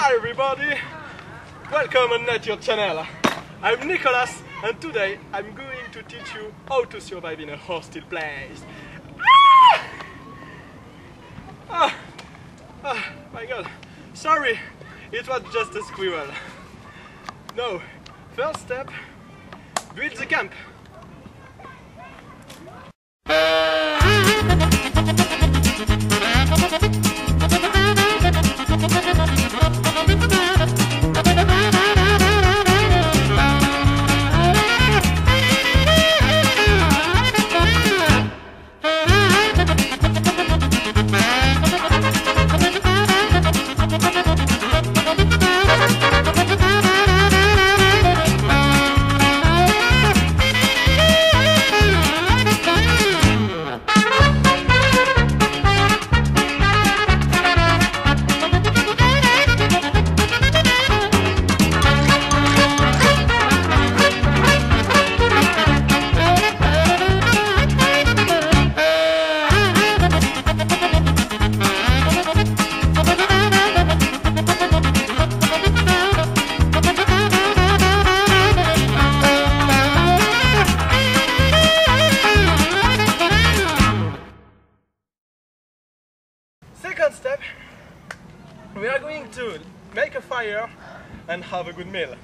Hi everybody! Welcome on Notre channel. I'm Nicolas and today I'm going to teach you how to survive in a hostile place. My god, sorry, it was just a squirrel. No, first step, build the camp. Second step, we are going to make a fire and have a good meal.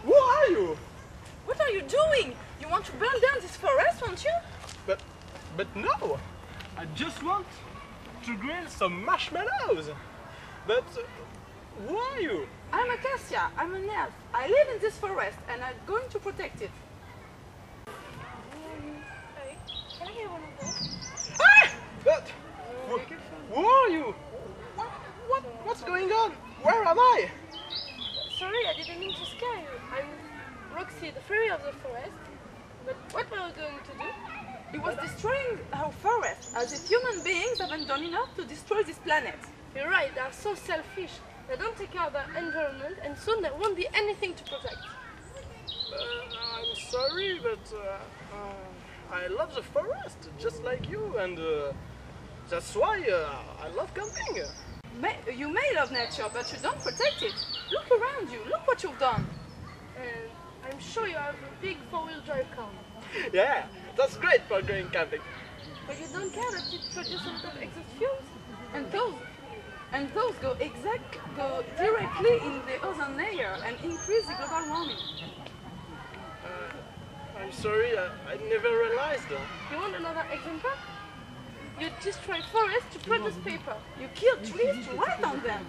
Who are you? What are you doing? You want to burn down this forest, don't you? But no! I just want to grill some marshmallows. But who are you? I'm Acacia. I'm an elf. I live in this forest and I'm going to protect it. Hey, can I get one of those? But who are you? What's going on? Where am I? Sorry, I didn't mean to scare you. I'm Roxy, the fairy of the forest. But what were you going to do? It was destroying our forest, as if human beings haven't done enough to destroy this planet. You're right, they are so selfish. They don't take care of their environment and soon there won't be anything to protect. I'm sorry, but I love the forest, just like you, and that's why I love camping. You may love nature, but you don't protect it. Look around you, look what you've done. And I'm sure you have a big four-wheel drive car. Yeah, that's great for going camping. But you don't care that it produces a lot of exhaust fumes? And those go directly in the ozone layer and increase the global warming. I'm sorry, I never realized. You want another example? You destroy forests to produce paper. You kill trees to write on them.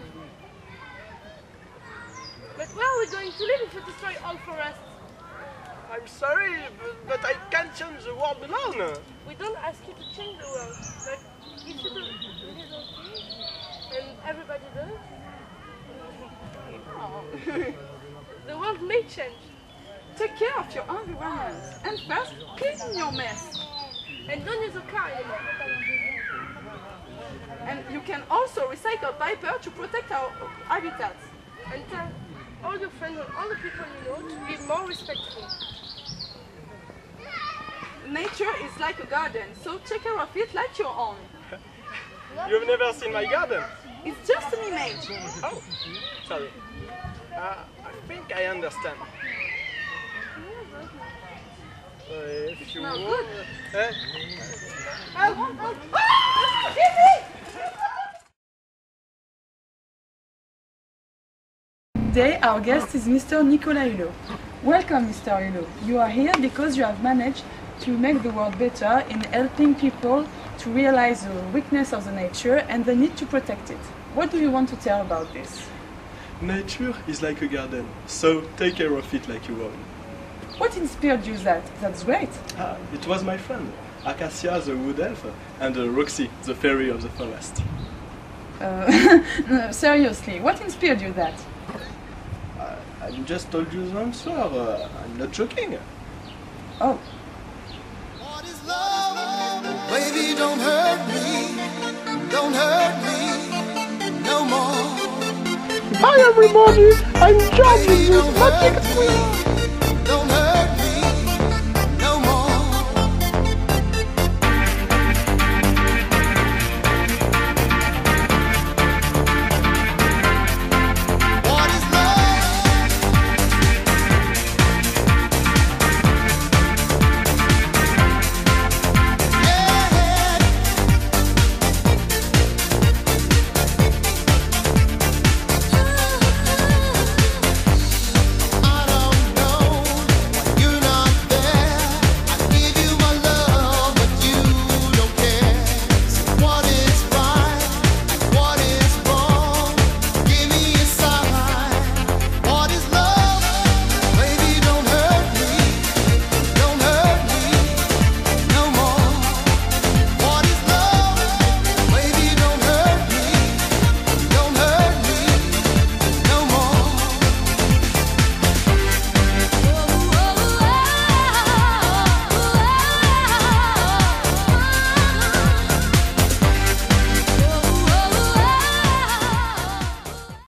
But where are we going to live if we destroy all forests? I'm sorry, but I can't change the world alone. We don't ask you to change the world, but if you do a little thing, and everybody does, the world may change. Take care of your environment and first clean your mess. And don't use a car anymore. And you can also recycle paper to protect our habitats. And tell all your friends and all the people you know to be more respectful. Nature is like a garden, so take care of it like your own. You've never seen my garden? It's just an image. Oh, sorry. I think I understand. If you smells want... good. Help! Today our guest is Mr. Nicolas. Welcome, Mr. Hulot. You are here because you have managed to make the world better in helping people to realize the weakness of the nature and the need to protect it. What do you want to tell about this? Nature is like a garden, so take care of it like you own. What inspired you that? That's great. It was my friend, Acacia the wood elf, and Roxy, the fairy of the forest. No, seriously, what inspired you that? I just told you the answer, I'm not joking. Oh. What is love? Baby, don't hurt me no more. Hi everybody, I'm John with this magic tree.